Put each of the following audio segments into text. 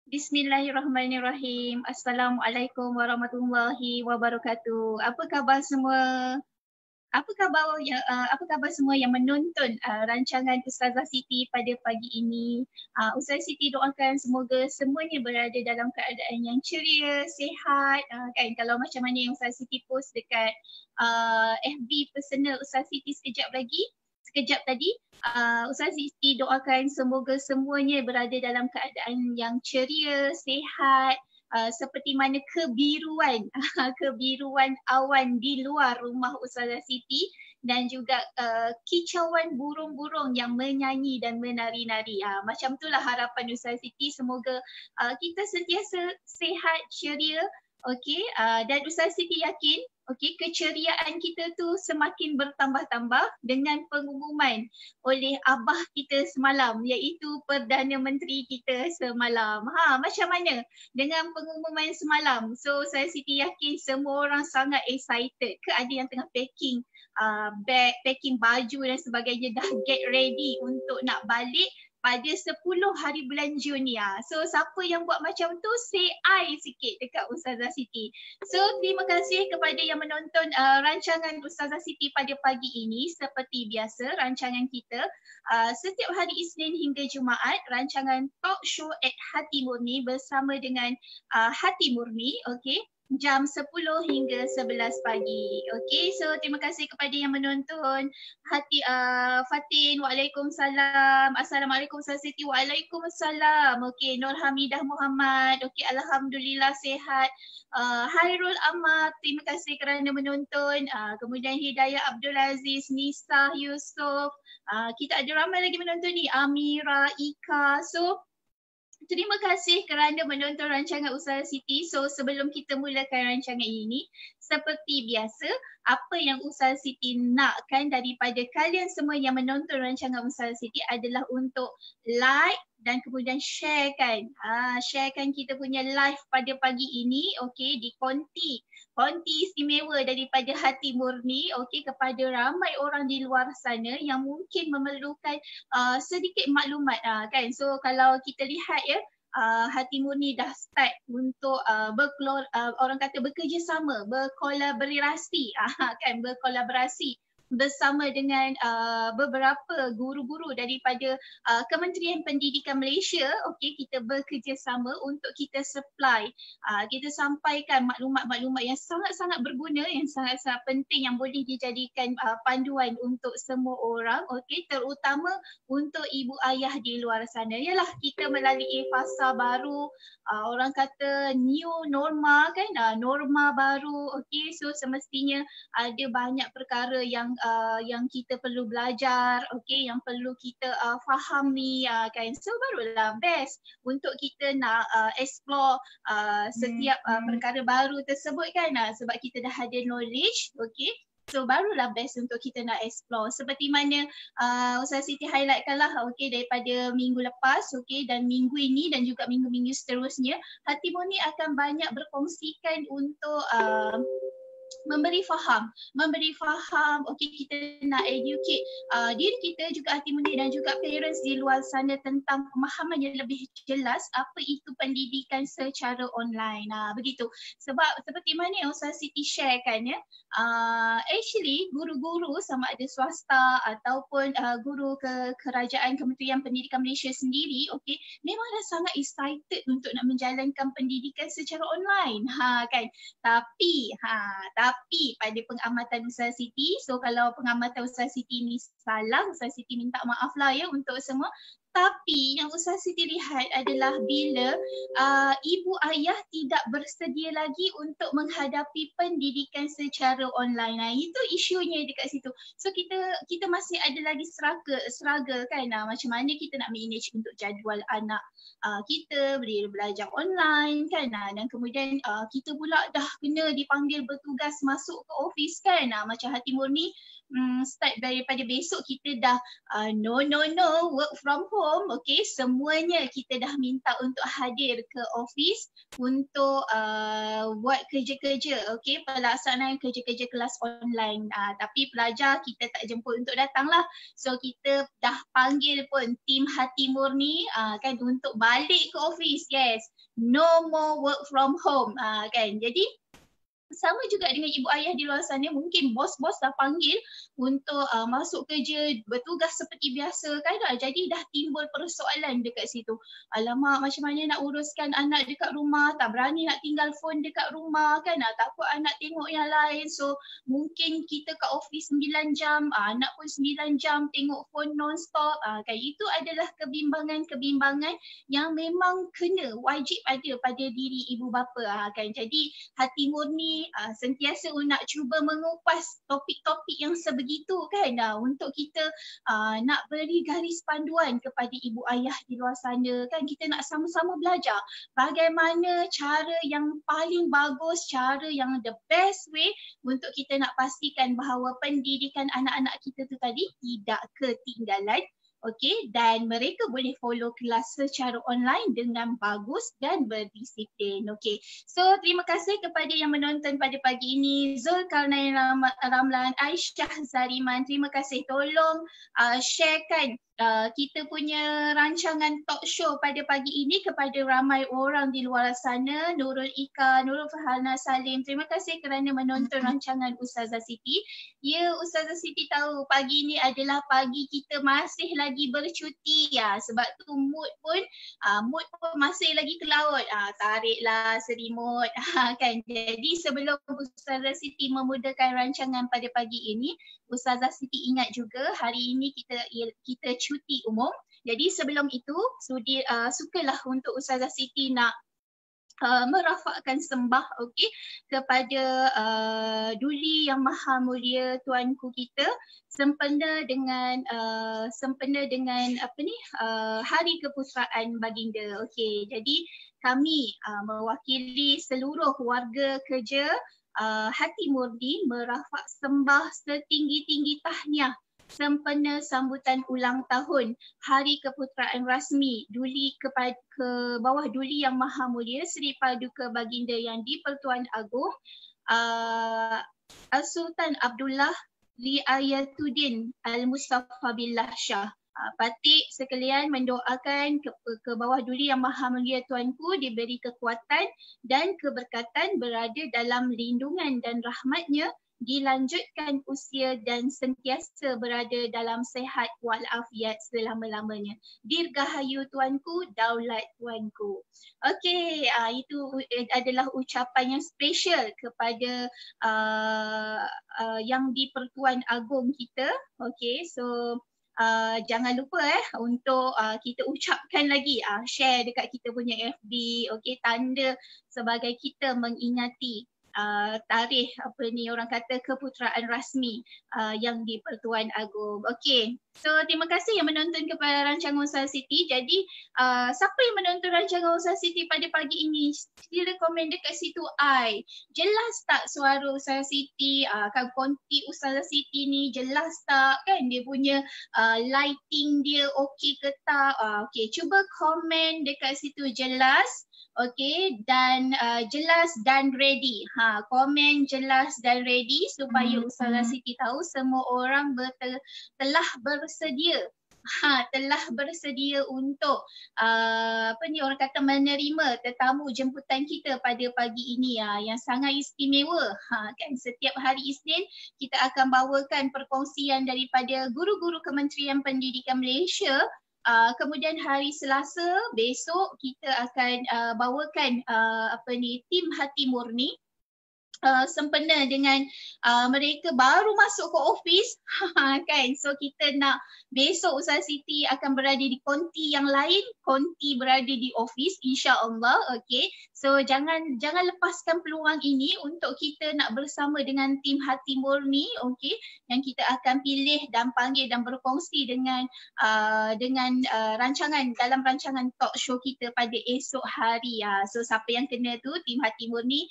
Bismillahirrahmanirrahim. Assalamualaikum warahmatullahi wabarakatuh. Apa khabar semua? Apa khabar semua yang menonton rancangan Ustazah Siti pada pagi ini? Ustazah Siti doakan semoga semuanya berada dalam keadaan yang ceria, sihat. Kan kalau macam mana yang Ustazah Siti post dekat FB personal Ustazah Siti sekejap tadi, Ustazah Siti doakan semoga semuanya berada dalam keadaan yang ceria, sihat, seperti mana kebiruan kebiruan awan di luar rumah Ustazah Siti dan juga kicauan burung-burung yang menyanyi dan menari-nari. Macam itulah harapan Ustazah Siti, semoga kita sentiasa sihat, ceria. Okey, dan Ustazah Siti yakin keceriaan kita tu semakin bertambah-tambah dengan pengumuman oleh abah kita semalam, iaitu Perdana Menteri kita semalam. Macam mana dengan pengumuman semalam? So saya Siti yakin semua orang sangat excited. Ke ada yang tengah packing bag, packing baju dan sebagainya, dah get ready untuk nak balik pada 10 hari bulan Jun ni. So siapa yang buat macam tu, say I sikit dekat Ustazah Siti. So terima kasih kepada yang menonton rancangan Ustazah Siti pada pagi ini. Seperti biasa rancangan kita setiap hari Isnin hingga Jumaat, rancangan talk show at Hati Murni bersama dengan Hati Murni, okey, jam 10 hingga 11 pagi. Okey, so terima kasih kepada yang menonton. Fatin, waalaikumsalam. Assalamualaikum Ustazah Siti. Waalaikumsalam. Okey, Nur Hamidah Muhammad. Okey, alhamdulillah sihat. Hairul Ahmad, terima kasih kerana menonton. Kemudian Hidayah Abdul Aziz, Nisa Yusof. Kita ada ramai lagi menonton ni. Amira, Ika. So terima kasih kerana menonton rancangan Ustazah Siti. So sebelum kita mulakan rancangan ini, seperti biasa, apa yang Ustazah Siti nakkan daripada kalian semua yang menonton rancangan Ustazah Siti adalah untuk like dan kemudian sharekan. Sharekan kita punya live pada pagi ini, okey, di konti istimewa daripada Hati Murni, okey, kepada ramai orang di luar sana yang mungkin memerlukan sedikit maklumat kan. So kalau kita lihat Hati Murni dah start untuk orang kata bekerjasama, berkolaborasi berkolaborasi bersama dengan beberapa guru-guru daripada Kementerian Pendidikan Malaysia. Okey, kita bekerjasama untuk kita supply, kita sampaikan maklumat-maklumat yang sangat-sangat berguna, yang sangat-sangat penting, yang boleh dijadikan panduan untuk semua orang, okey, terutama untuk ibu ayah di luar sana. Yalah, kita melalui fasa baru, orang kata new norma kan, norma baru, okey. So semestinya ada banyak perkara yang kita perlu belajar, okey, yang perlu kita fahami kan. So barulah best untuk kita nak explore setiap perkara baru tersebut kan, sebab kita dah ada knowledge, okey. So barulah best untuk kita nak explore. Seperti mana Ustazah Siti highlightkan lah, okey, daripada minggu lepas, okey, dan minggu ini dan juga minggu-minggu seterusnya, Hati Murni akan banyak berkongsikan untuk memberi faham, okey, kita nak educate diri kita juga, Hati Murni, dan juga parents di luar sana tentang pemahaman yang lebih jelas apa itu pendidikan secara online. Begitu. Sebab seperti mana yang Ustazah Siti sharekan actually guru-guru sama ada swasta ataupun guru kerajaan Kementerian Pendidikan Malaysia sendiri, okey, memang dah sangat excited untuk nak menjalankan pendidikan secara online. Kan. Tapi pada pengamatan Ustazah Siti, so kalau pengamatan Ustazah Siti ni salah, Ustazah Siti minta maaf lah ya untuk semua. Tapi yang Ustazah Siti lihat adalah bila ibu ayah tidak bersedia lagi untuk menghadapi pendidikan secara online. Itu isunya dekat situ. So kita masih ada lagi struggle kan, macam mana kita nak manage untuk jadual anak kita belajar online kan, dan kemudian kita pula dah kena dipanggil bertugas masuk ke office kan. Macam Hati Murni start daripada besok kita dah no work from home. home, okay, semuanya kita dah minta untuk hadir ke office untuk buat kerja-kerja, okay, pelaksanaan kerja-kerja kelas online. Tapi pelajar kita tak jemput untuk datang lah. So kita dah panggil pun tim Hati Murni kan untuk balik ke office. Yes, no more work from home kan. Jadi sama juga dengan ibu ayah di luar sana, mungkin bos-bos dah panggil untuk masuk kerja, bertugas seperti biasa kan. Jadi dah timbul persoalan dekat situ. Alamak, macam mana nak uruskan anak dekat rumah, tak berani nak tinggal phone dekat rumah kan, takut anak tengok yang lain. So mungkin kita kat office 9 jam, anak pun 9 jam tengok phone non-stop kan. Itu adalah kebimbangan-kebimbangan yang memang kena, wajib ada pada diri ibu bapa kan. Jadi Hati Murni sentiasa nak cuba mengupas topik-topik yang sebegitu kan, untuk kita nak beri garis panduan kepada ibu ayah di luar sana kan. Kita nak sama-sama belajar bagaimana cara yang paling bagus, cara yang the best way untuk kita nak pastikan bahawa pendidikan anak-anak kita tu tadi tidak ketinggalan. Okey, dan mereka boleh follow kelas secara online dengan bagus dan berdisiplin. Okey, so terima kasih kepada yang menonton pada pagi ini. Zulkarnain Ramlan, Aisyah Zariman, terima kasih. Tolong sharekan kita punya rancangan talk show pada pagi ini kepada ramai orang di luar sana. Nurul Ika, Nurul Fahalna Salim, terima kasih kerana menonton rancangan Ustazah Siti. Ya, Ustazah Siti tahu pagi ini adalah pagi kita masih lagi bercuti sebab tu mood pun masih lagi ke laut. Tariklah selimut kan. Jadi sebelum Ustazah Siti memudahkan rancangan pada pagi ini, Ustazah Siti ingat juga hari ini kita cuti umum. Jadi sebelum itu sukalah untuk Ustazah Siti nak merafakkan sembah kepada Duli Yang Maha Mulia Tuanku kita sempena dengan Hari Keputeraan Baginda. Okey, jadi kami mewakili seluruh warga kerja Hati Murni merafak sembah setinggi-tinggi tahniah sempena sambutan ulang tahun Hari Keputeraan Rasmi Duli ke bawah Duli Yang Maha Mulia Seri Paduka Baginda Yang di-Pertuan Agong Sultan Abdullah Riayatuddin Al-Mustafa Billah Shah. Patik sekalian mendoakan ke bawah Duli Yang Maha Mulia Tuanku diberi kekuatan dan keberkatan, berada dalam lindungan dan rahmatnya, dilanjutkan usia dan sentiasa berada dalam sehat walafiat selama-lamanya. Dirgahayu Tuanku, daulat Tuanku. Okey, itu adalah ucapan yang special kepada yang di-Pertuan Agong kita. Okey, so jangan lupa untuk kita ucapkan lagi, share dekat kita punya FB, okey, tanda sebagai kita mengingati tarikh orang kata keputeraan rasmi yang di-Pertuan Agong. Okey, so terima kasih yang menonton kepada rancangan Ustazah Siti. Jadi siapa yang menonton rancangan Ustazah Siti pada pagi ini, sila komen dekat situ jelas tak suara Ustazah Siti, kan konti Ustazah Siti ni jelas tak kan, dia punya lighting dia okey ke tak. Okey, cuba komen dekat situ jelas. Okey, dan jelas dan ready. Komen jelas dan ready supaya Ustazah Siti tahu semua orang telah bersedia. Telah bersedia untuk orang kata menerima tetamu jemputan kita pada pagi ini yang sangat istimewa. Kan setiap hari Isnin kita akan bawakan perkongsian daripada guru-guru Kementerian Pendidikan Malaysia. Kemudian hari Selasa besok kita akan bawakan tim Hati Murni sempena dengan mereka baru masuk ke office kan. So kita nak besok Ustazah Siti akan berada di konti yang lain, konti berada di office insya-Allah. Okey, so jangan lepaskan peluang ini untuk kita nak bersama dengan tim Hati Murni, okey, yang kita akan pilih dan panggil dan berkongsi dengan dalam rancangan talk show kita pada esok hari. So siapa yang kena tu, tim Hati Murni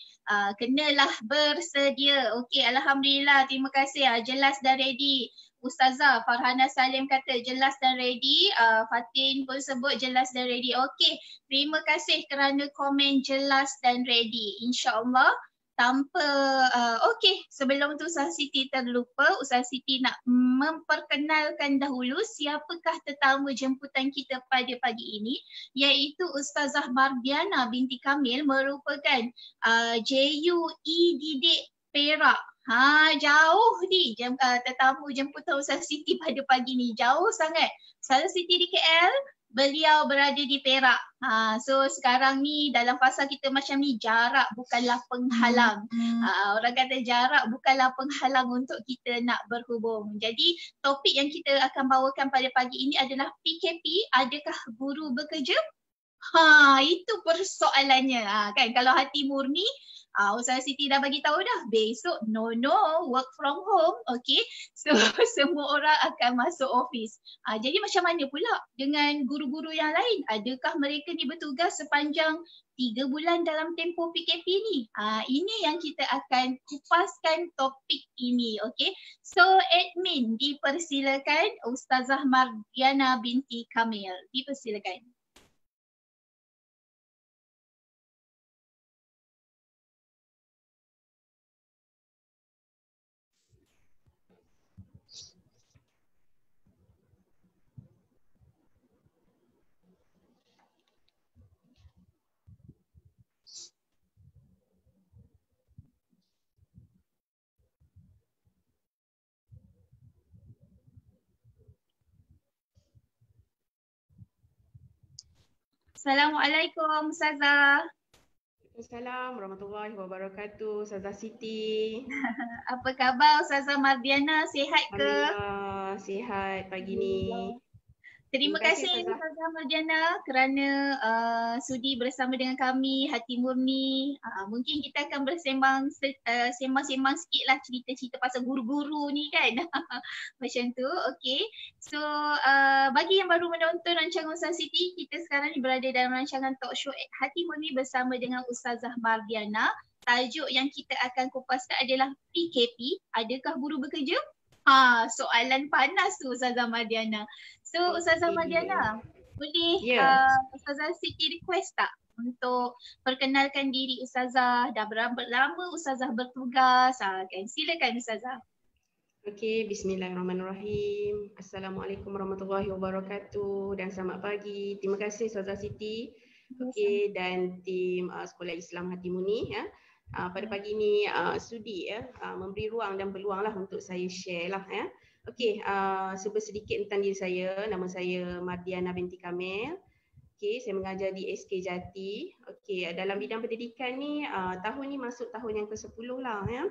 kenalah bersedia. Okey, alhamdulillah, terima kasih. Jelas dah ready. Ustazah Farhana Salim kata jelas dan ready. Fatin pun sebut jelas dan ready. Okey, terima kasih kerana komen jelas dan ready. InsyaAllah tanpa okey, sebelum tu Ustazah Siti terlupa, Ustazah Siti nak memperkenalkan dahulu siapakah tetamu jemputan kita pada pagi ini, iaitu Ustazah Mardiana binti Kamil, merupakan JUE Didik Perak. Jauh ni tetamu jemputan Ustazah Siti pada pagi ni, jauh sangat. Ustazah Siti di KL, beliau berada di Perak. So sekarang ni dalam fasa kita macam ni, jarak bukanlah penghalang. Orang kata jarak bukanlah penghalang untuk kita nak berhubung. Jadi topik yang kita akan bawakan pada pagi ini adalah PKP, adakah guru bekerja? Itu persoalannya. Kan kalau hati murni, Ustazah Siti dah bagi tahu dah, besok no work from home, okay? So semua orang akan masuk office. Jadi macam mana pula dengan guru-guru yang lain? Adakah mereka ni bertugas sepanjang 3 bulan dalam tempoh PKP ni? Ini yang kita akan kupaskan topik ini, okay? So admin dipersilakan, Ustazah Mardiana binti Kamil, dipersilakan. Assalamualaikum Ustazah. Assalamualaikum warahmatullahi wabarakatuh. Ustazah Siti. Apa khabar Ustazah Mardiana? Sihat ke? Alhamdulillah, sihat pagi ni. Terima kasih Ustazah Mardiana kerana sudi bersama dengan kami, Hati Murni. Mungkin kita akan bersembang sembang-sembang sikit lah, cerita-cerita pasal guru-guru ni kan. Macam tu, okay. So bagi yang baru menonton rancangan Ustazah Siti, kita sekarang ni berada dalam rancangan talk show Hati Murni bersama dengan Ustazah Mardiana. Tajuk yang kita akan kupaskan adalah PKP, adakah guru bekerja? Soalan panas tu Ustazah Mardiana. So Ustazah Mardiana, boleh Ustazah Siti request tak untuk perkenalkan diri Ustazah, dah berapa lama Ustazah bertugas? Kan silakan Ustazah. Okey, bismillahirrahmanirrahim. Assalamualaikum warahmatullahi wabarakatuh dan selamat pagi. Terima kasih Ustazah Siti. Okey, dan tim Sekolah Islam Hati Murni ya. Pada pagi ini sudi memberi ruang dan peluang lah untuk saya share lah ya. Okey, sedikit tentang diri saya. Nama saya Mardiana binti Kamil. Okey, saya mengajar di SK Jati. Okey, dalam bidang pendidikan ni tahun ni masuk tahun yang ke-10 lah ya.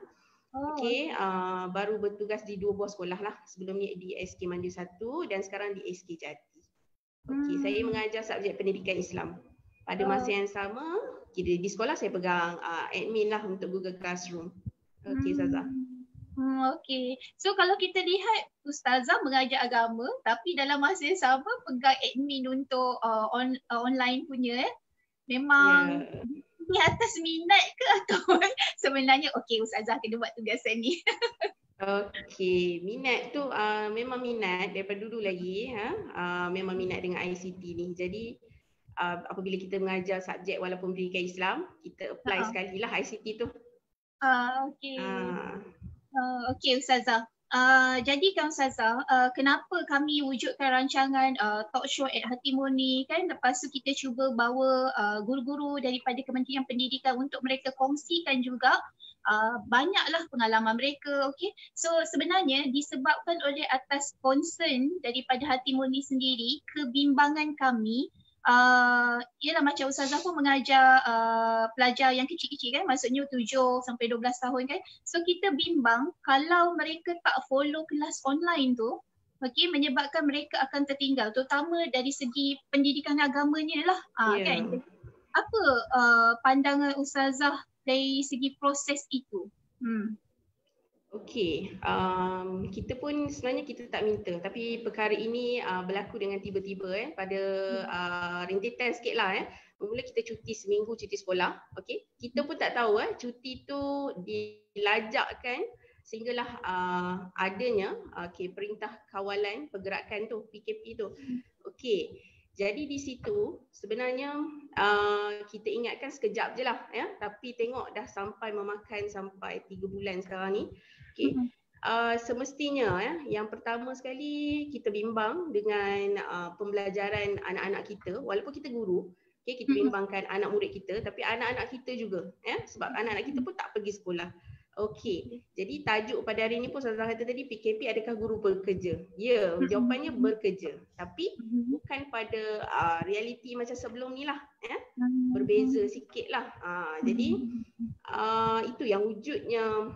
Okey, baru bertugas di 2 buah sekolah lah. Sebelum ni di SK Mandi 1 dan sekarang di SK Jati. Okey, saya mengajar subjek pendidikan Islam. Pada masa yang sama, di sekolah saya pegang admin lah untuk Google Classroom. Okey, Ustazah. Okey. So kalau kita lihat Ustazah mengajar agama tapi dalam masa yang sama pegang admin untuk online punya memang di atas minat ke atau sebenarnya okey Ustazah kena buat tugasan ni? Okey, minat tu memang minat daripada dulu lagi memang minat dengan ICT ni. Jadi apabila kita mengajar subjek walaupun pendidikan Islam, kita apply sekali lah ICT tu. Okey. Okey Ustazah. Jadi kan Ustazah, kenapa kami wujudkan rancangan talk show at Hati Murni kan, lepas tu kita cuba bawa guru-guru daripada Kementerian Pendidikan untuk mereka kongsikan juga banyaklah pengalaman mereka. Okay. So sebenarnya disebabkan oleh atas concern daripada Hati Murni sendiri, kebimbangan kami ialah macam Ustazah pun mengajar pelajar yang kecil-kecil kan, maksudnya 7 sampai 12 tahun kan. So kita bimbang kalau mereka tak follow kelas online tu, okay, menyebabkan mereka akan tertinggal, terutama dari segi pendidikan agamanya lah. Kan? Apa pandangan Ustazah dari segi proses itu? Okey, kita pun sebenarnya kita tak minta, tapi perkara ini berlaku dengan tiba-tiba pada rintitan sikit lah Mula kita cuti seminggu, cuti sekolah. Okey, kita pun tak tahu cuti tu dilajakkan sehinggalah adanya perintah kawalan pergerakan tu, PKP tu. Okey. Jadi di situ sebenarnya kita ingatkan sekejap je lah ya, tapi tengok dah sampai memakan sampai 3 bulan sekarang ni. Okey. Semestinya yang pertama sekali kita bimbang dengan pembelajaran anak-anak kita, walaupun kita guru, kita bimbangkan anak murid kita, tapi anak-anak kita juga sebab anak-anak kita pun tak pergi sekolah. Okey, jadi tajuk pada hari ini pun Ustazah kata tadi, PKP adakah guru bekerja? Ya, jawapannya bekerja. Tapi bukan pada realiti macam sebelum ni lah. Berbeza sikit lah. Jadi itu yang wujudnya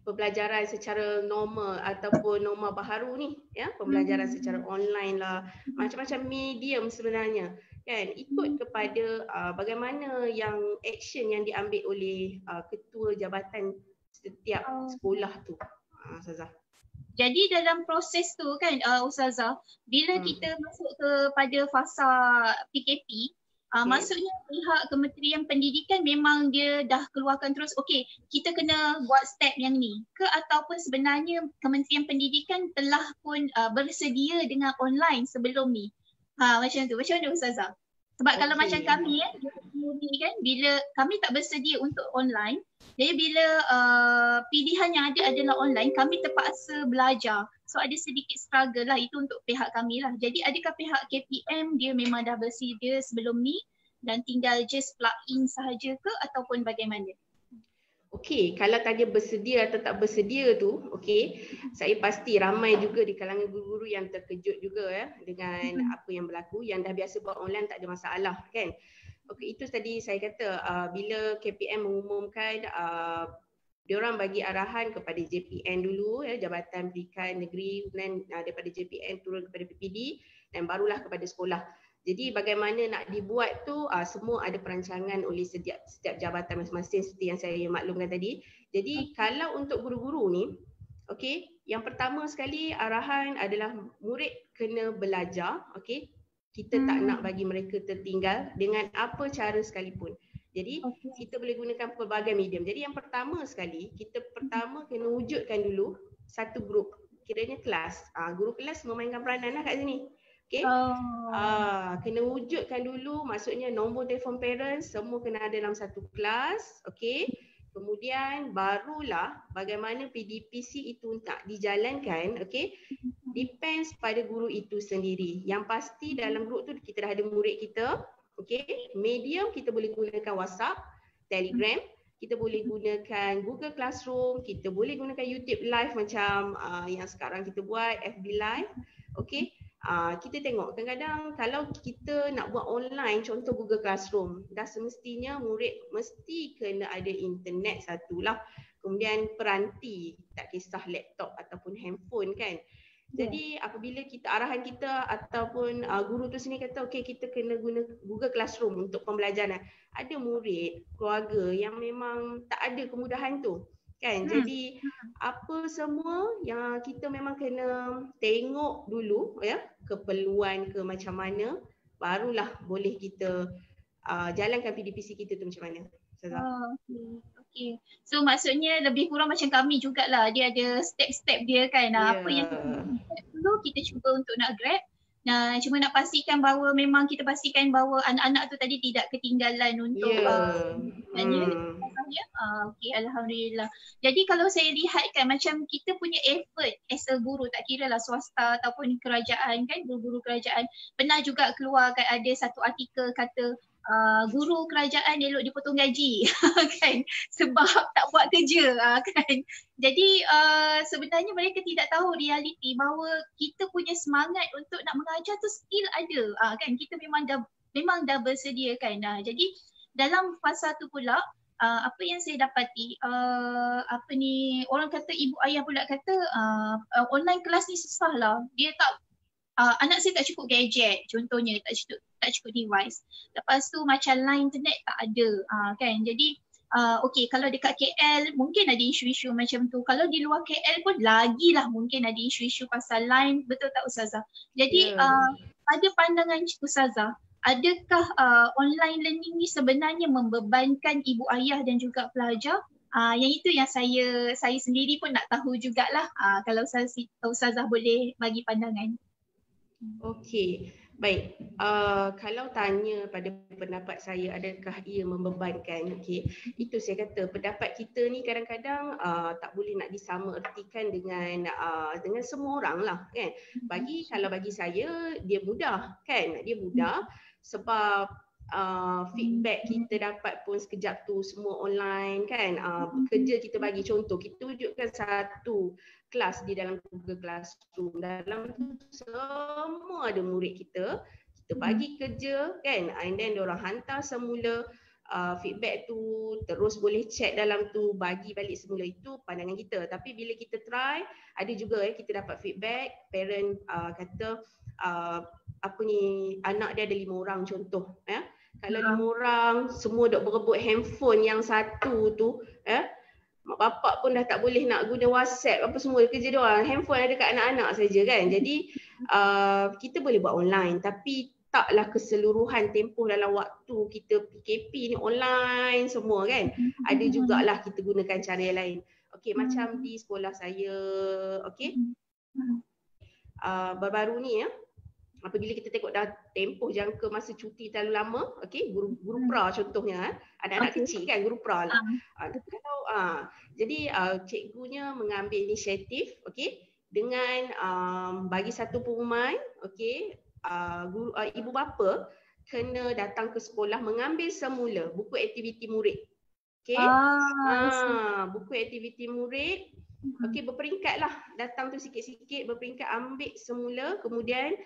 pembelajaran secara normal ataupun norma baharu ni. Pembelajaran secara online lah. Macam-macam medium sebenarnya. Kan, ikut kepada bagaimana yang action yang diambil oleh ketua jabatan setiap sekolah tu. Ustazah. Jadi dalam proses tu kan Ustazah, bila kita masuk kepada fasa PKP, maksudnya pihak Kementerian Pendidikan memang dia dah keluarkan terus, okey, kita kena buat step yang ni ke, ataupun sebenarnya Kementerian Pendidikan telah pun bersedia dengan online sebelum ni? Macam tu. Macam mana Ustazah? Sebab kalau macam kami kan, bila kami tak bersedia untuk online, jadi bila pilihan yang ada adalah online, kami terpaksa belajar. So ada sedikit struggle lah, itu untuk pihak kami lah. Jadi adakah pihak KPM dia memang dah bersedia sebelum ni dan tinggal just plug in sahaja ke, ataupun bagaimana? Okey, kalau tanya bersedia atau tak bersedia tu, okey, saya pasti ramai juga di kalangan guru-guru yang terkejut juga dengan apa yang berlaku. Yang dah biasa buat online tak ada masalah kan. Okey, itu tadi saya kata bila KPM mengumumkan diorang bagi arahan kepada JPN dulu, Jabatan Pendidikan Negeri, dan daripada JPN turun kepada PPD dan barulah kepada sekolah. Jadi bagaimana nak dibuat tu semua ada perancangan oleh setiap jabatan masing-masing seperti yang saya maklumkan tadi. Jadi kalau untuk guru-guru ni, okey, yang pertama sekali arahan adalah murid kena belajar, okey. Kita tak nak bagi mereka tertinggal dengan apa cara sekalipun. Jadi kita boleh gunakan pelbagai medium. Jadi yang pertama sekali, kita pertama kena wujudkan dulu satu grup, kiranya kelas. Guru kelas memainkan peranan lah kat sini. Okay. Kena wujudkan dulu, maksudnya nombor telefon parents semua kena ada dalam satu kelas. Okay. Kemudian barulah bagaimana PDPC itu nak dijalankan, okay, depends pada guru itu sendiri. Yang pasti dalam grup tu kita dah ada murid kita, okay. Medium kita boleh gunakan WhatsApp, Telegram, kita boleh gunakan Google Classroom, kita boleh gunakan YouTube Live macam yang sekarang kita buat, FB Live, okay. Kita tengok kadang-kadang kalau kita nak buat online, contoh Google Classroom, dah semestinya murid mesti kena ada internet satulah, kemudian peranti, tak kisah laptop ataupun handphone kan. Jadi apabila kita arahan kita ataupun guru tu sini kata okey kita kena guna Google Classroom untuk pembelajaran, ada murid, keluarga yang memang tak ada kemudahan tu. Kan? Jadi apa semua yang kita memang kena tengok dulu keperluan ke macam mana, barulah boleh kita jalankan PDPC kita tu macam mana. Okay. So maksudnya lebih kurang macam kami jugalah, dia ada step-step dia kan. Apa yang dulu kita cuba untuk nak grab. Cuma nak pastikan bahawa memang kita pastikan bahawa anak-anak tu tadi tidak ketinggalan untuk okey, alhamdulillah. Jadi kalau saya lihatkan macam kita punya effort as a guru, tak kira lah swasta ataupun kerajaan kan, guru-guru kerajaan pernah juga keluarkan ada satu artikel kata guru kerajaan elok dipotong gaji kan, sebab tak buat kerja kan. Jadi sebenarnya mereka tidak tahu realiti bahawa kita punya semangat untuk nak mengajar tu still ada kan, kita memang dah bersedia kan. Jadi dalam fasa tu pula apa yang saya dapati orang kata ibu ayah pula kata online kelas ni susah lah, dia tak anak saya tak cukup gadget contohnya, tak cukup device. Lepas tu macam line internet tak ada kan. Jadi okey, kalau dekat KL mungkin ada isu-isu macam tu. Kalau di luar KL pun lagilah mungkin ada isu-isu pasal line, betul tak Ustazah? Jadi pada pandangan Ustazah, adakah online learning ni sebenarnya membebankan ibu ayah dan juga pelajar Yang itu yang saya sendiri pun nak tahu jugalah, kalau Ustazah boleh bagi pandangan. Okey, baik. Kalau tanya pada pendapat saya, adakah ia membebankan? Okey, itu saya kata pendapat kita ni kadang-kadang tak boleh nak disamaertikan dengan semua orang lah kan. Kalau bagi saya dia mudah kan, dia mudah sebab feedback kita dapat pun sekejap tu semua online kan. Kerja kita bagi contoh, kita wujudkan satu kelas di dalam Google Classroom. Dalam tu semua ada murid kita bagi kerja kan, and then diorang hantar semula feedback tu, terus boleh check dalam tu, bagi balik semula. Itu pandangan kita. Tapi bila kita try, ada juga kita dapat feedback parent kata anak dia ada 5 orang contoh kalau 5 orang semua dok berebut handphone yang satu tu mak bapak pun dah tak boleh nak guna WhatsApp apa semua, kerja dia orang handphone ada kat anak-anak saja kan. Jadi kita boleh buat online tapi taklah keseluruhan tempoh dalam waktu kita PKP ni online semua kan. Ada jugalah kita gunakan cara yang lain. Okey, macam di sekolah saya, okey. Baru-baru ni apabila kita tengok dah tempoh jangka masa cuti terlalu lama, okey, guru pra contohnya, anak-anak kecil kan, guru pra lah. Jadi cikgunya mengambil inisiatif, okey, dengan bagi satu pengumuman, okey, ibu bapa kena datang ke sekolah mengambil semula buku aktiviti murid. Okey. Buku aktiviti murid. Okey, berperingkat lah, datang tu sikit-sikit berperingkat, ambil semula, kemudian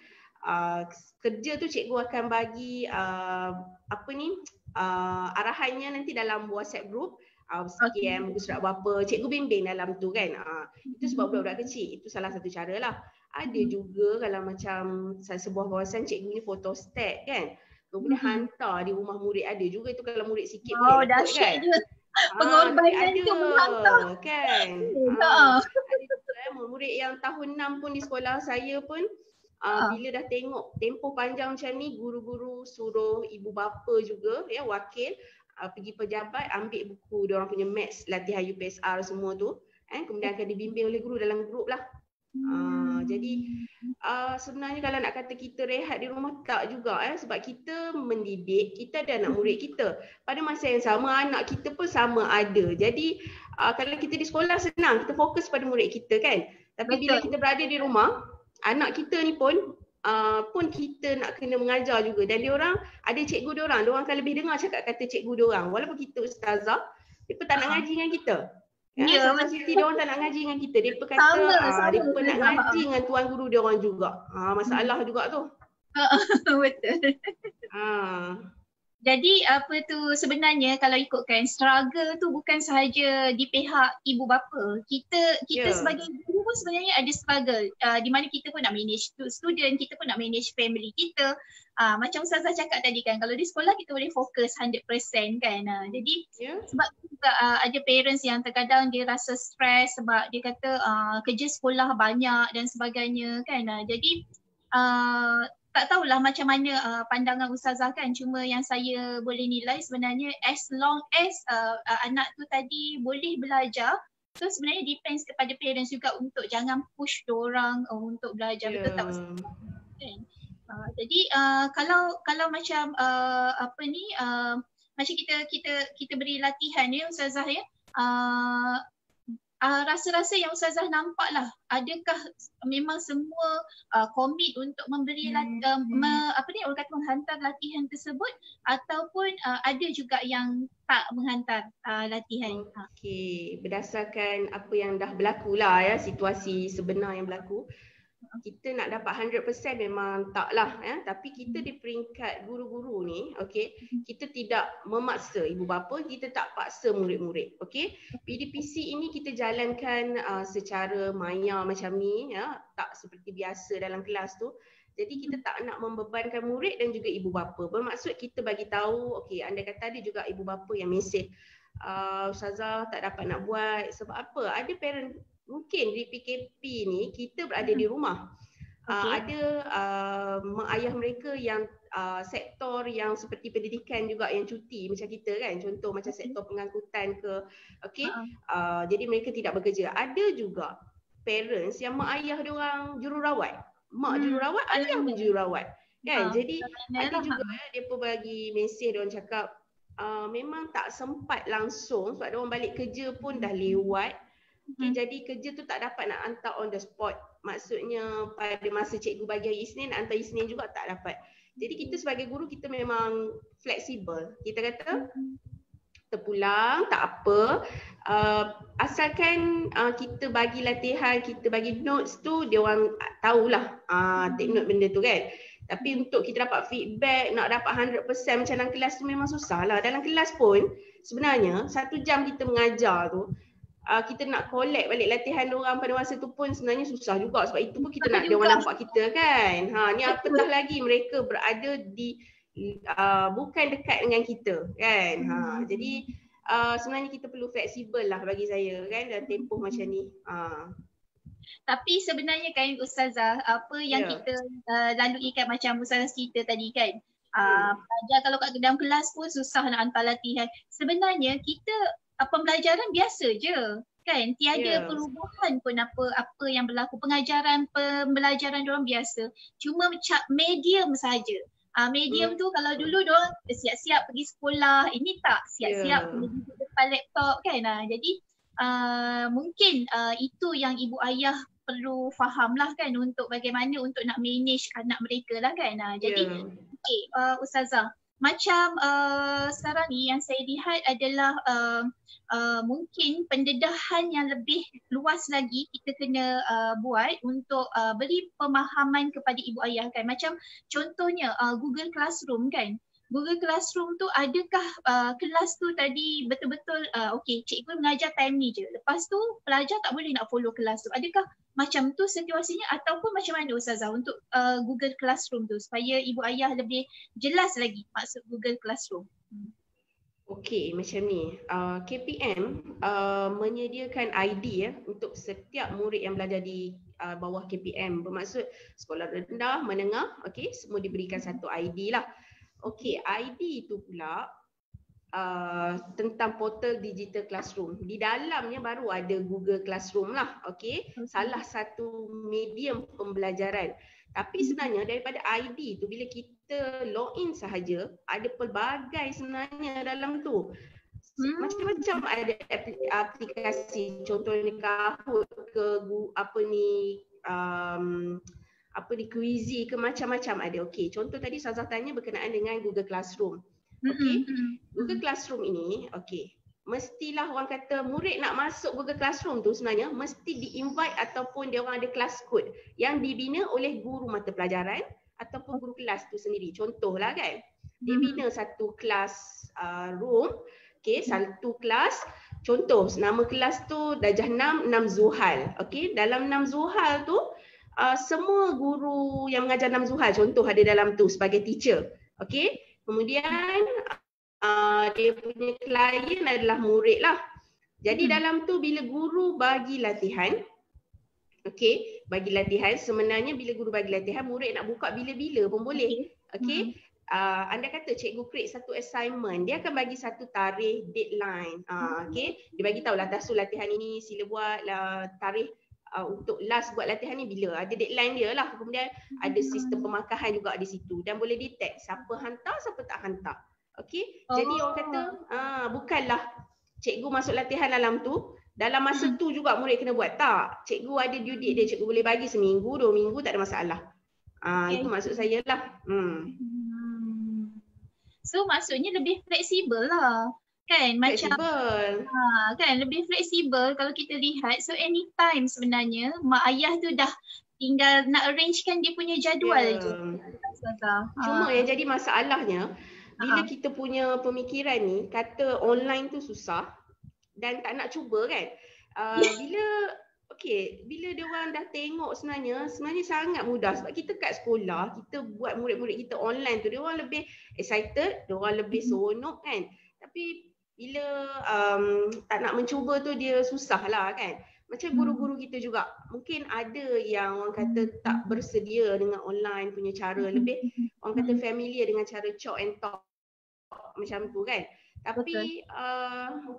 kerja tu cikgu akan bagi arahannya nanti dalam WhatsApp group, sekian muka surat berapa, cikgu bimbing dalam tu kan. Itu sebab budak-budak kecil, itu salah satu cara lah. Ada juga kalau macam sebuah kawasan cikgu ni photostat kan, kemudian hantar di rumah murid, ada juga itu kalau murid sikit boleh ikut kan. Pengorbanan tu menghantar kan. Ada juga murid yang tahun 6 pun di sekolah saya pun bila dah tengok tempoh panjang macam ni, guru-guru suruh ibu bapa juga wakil pergi pejabat ambil buku diorang punya maths, latihan UPSR semua tu kemudian akan dibimbing oleh guru dalam grup lah. Jadi sebenarnya kalau nak kata kita rehat di rumah, tak juga sebab kita mendidik, kita ada anak murid kita. Pada masa yang sama anak kita pun sama ada. Jadi kalau kita di sekolah senang, kita fokus pada murid kita kan. Tapi bila kita berada di rumah, anak kita ni pun kita nak kena mengajar juga. Dan diorang ada cikgu diorang akan lebih dengar cakap kata cikgu diorang. Walaupun kita ustazah, mereka tak nak ngaji dengan kita. Ustazah Siti diorang tak nak ngaji dengan kita. Mereka kata mereka nak ngaji dengan tuan guru diorang juga. Masalah juga tu. Betul. Jadi sebenarnya kalau ikutkan struggle tu bukan sahaja di pihak ibu bapa. Kita sebagai guru pun sebenarnya ada struggle di mana kita pun nak manage student, kita pun nak manage family kita. Macam Ustazah cakap tadi kan, kalau di sekolah kita boleh fokus 100% kan. Jadi sebab juga ada parents yang terkadang dia rasa stres sebab dia kata kerja sekolah banyak dan sebagainya kan. Jadi tak tahulah macam mana pandangan Ustazah kan, cuma yang saya boleh nilai sebenarnya as long as anak tu tadi boleh belajar, so sebenarnya depends kepada parents juga untuk jangan push diorang untuk belajar. Betul tak Ustazah? Kan? Jadi kalau macam macam kita beri latihan Ustazah rasa-rasa yang Ustazah nampak lah, adakah memang semua komit untuk memberi orang kata menghantar latihan tersebut, ataupun ada juga yang tak menghantar latihan? Okey, berdasarkan apa yang dah berlaku lah situasi sebenar yang berlaku, kita nak dapat 100% memang taklah tapi kita di peringkat guru-guru ni, okey, kita tidak memaksa ibu bapa, kita tak paksa murid-murid, okey. PDPC ini kita jalankan secara maya macam ni tak seperti biasa dalam kelas tu. Jadi kita tak nak membebankan murid dan juga ibu bapa. Bermaksud kita bagi tahu, okey, anda kata ada juga ibu bapa yang mesej, Ustazah tak dapat nak buat sebab apa? Ada parent mungkin di PKP ni kita berada di rumah. Ada mak ayah mereka yang sektor yang seperti pendidikan juga yang cuti macam kita kan, contoh macam sektor pengangkutan ke, okey, jadi mereka tidak bekerja. Ada juga parents yang mak ayah diorang jururawat, mak jururawat, ayah pun jururawat kan. Jadi ada juga dia pun bagi mesej, diorang cakap memang tak sempat langsung sebab diorang balik kerja pun dah lewat. Okay, jadi kerja tu tak dapat nak hantar on the spot. Maksudnya pada masa cikgu bagi hari Isnin, hantar Isnin juga tak dapat. Jadi kita sebagai guru kita memang fleksibel. Kita kata terpulang tak apa, asalkan kita bagi latihan, kita bagi notes tu, dia orang tahulah take note benda tu kan. Tapi untuk kita dapat feedback, nak dapat 100% macam dalam kelas tu memang susah lah. Dalam kelas pun sebenarnya 1 jam kita mengajar tu, kita nak collect balik latihan diorang pada masa tu pun sebenarnya susah juga. Sebab itu pun kita nak diorang nampak kita kan. Ni apatah lagi mereka berada di bukan dekat dengan kita kan. Jadi sebenarnya kita perlu fleksibel lah bagi saya kan dalam tempoh macam ni. Tapi sebenarnya kan Ustazah, apa yang kita lalui kan macam Ustazah cerita tadi kan, pelajar kalau kat dalam kelas pun susah nak hantar latihan. Sebenarnya kita pembelajaran biasa je kan, tiada perubahan pun apa yang berlaku. Pembelajaran diorang biasa, cuma medium saja. Medium tu kalau dulu diorang siap-siap pergi sekolah, ini tak siap-siap pergi depan laptop kan. Jadi mungkin itu yang ibu ayah perlu faham lah kan, untuk bagaimana untuk nak manage anak mereka lah kan. Jadi Ustazah, macam sekarang ni yang saya lihat adalah mungkin pendedahan yang lebih luas lagi kita kena buat untuk beri pemahaman kepada ibu ayah kan. Macam contohnya Google Classroom kan. Google Classroom tu adakah kelas tu tadi betul-betul okey cikgu mengajar time ni je, lepas tu pelajar tak boleh nak follow kelas tu. Adakah macam tu situasinya ataupun macam mana Ustazah untuk Google Classroom tu supaya ibu ayah lebih jelas lagi maksud Google Classroom? Okey, macam ni. KPM menyediakan ID untuk setiap murid yang belajar di bawah KPM. Bermaksud sekolah rendah, menengah, okey, semua diberikan satu ID lah. Okey, ID itu pula tentang portal digital classroom. Di dalamnya baru ada Google Classroom lah, okey. Salah satu medium pembelajaran. Tapi sebenarnya daripada ID tu bila kita login sahaja, ada pelbagai sebenarnya dalam tu. Macam-macam ada aplikasi, contohnya Kahoot ke Quizy ke, macam-macam ada. Okey, contoh tadi Ustazah tanya berkenaan dengan Google Classroom. Okey, Google Classroom ini, okey, mestilah orang kata murid nak masuk Google Classroom tu sebenarnya mesti di-invite ataupun dia orang ada kelas kod yang dibina oleh guru mata pelajaran ataupun guru kelas tu sendiri. Contohlah kan, dia bina satu kelas room, okey, satu kelas. Contoh nama kelas tu darjah 6 Zuhal. Okey, dalam 6 Zuhal tu semua guru yang mengajar 6 Zuhal contoh ada dalam tu sebagai teacher. Okey, kemudian dia punya klien adalah murid lah. Jadi dalam tu bila guru bagi latihan, okey, bagi latihan, sebenarnya bila guru bagi latihan, murid nak buka bila-bila pun boleh. Okey, anda kata cikgu create satu assignment, dia akan bagi satu tarikh, deadline. Okey, dia bagi tahu lah tasu latihan ini sila buat tarikh untuk last buat latihan ni bila, ada deadline dia lah. Kemudian ada sistem pemakahan juga di situ dan boleh detect siapa hantar, siapa tak hantar. Okey, jadi orang kata bukanlah cikgu masuk latihan dalam tu, dalam masa tu juga murid kena buat. Tak, cikgu ada due date dia, cikgu boleh bagi seminggu, 2 minggu, tak ada masalah. Itu maksud saya lah. So maksudnya lebih fleksibel lah kan, macam kan lebih fleksibel kalau kita lihat. So anytime sebenarnya mak ayah tu dah tinggal nak arrangekan dia punya jadual je. Cuma yang jadi masalahnya bila kita punya pemikiran ni kata online tu susah dan tak nak cuba kan. Bila dia orang dah tengok sebenarnya sangat mudah sebab kita kat sekolah, kita buat murid-murid kita online tu, dia orang lebih excited, dia orang lebih seronok kan. Tapi bila tak nak mencuba tu dia susah lah kan. Macam guru-guru kita juga, mungkin ada yang orang kata tak bersedia dengan online punya cara, lebih orang kata familiar dengan cara chalk and talk macam tu kan. Betul. Tapi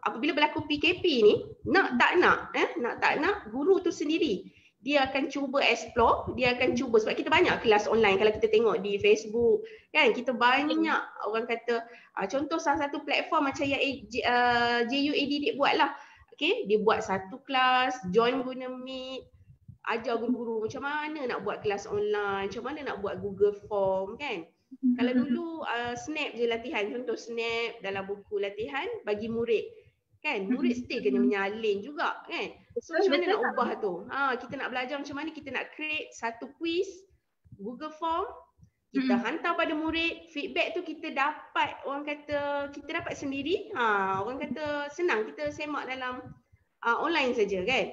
apabila berlaku PKP ni, nak tak nak, guru tu sendiri dia akan cuba explore, dia akan cuba, sebab kita banyak kelas online kalau kita tengok di Facebook kan, kita banyak orang kata contoh salah satu platform macam yang JUAD buat lah. Okay, dia buat satu kelas, join guna Meet, ajar guru-guru macam mana nak buat kelas online, macam mana nak buat Google Form kan. Kalau dulu snap je latihan, contoh snap dalam buku latihan bagi murid kan, murid still kena menyalin juga kan. So macam mana nak ubah tu? Kita nak belajar macam mana kita nak create satu quiz Google Form, kita hantar pada murid, feedback tu kita dapat, orang kata kita dapat sendiri. Orang kata senang, kita semak dalam online saja kan.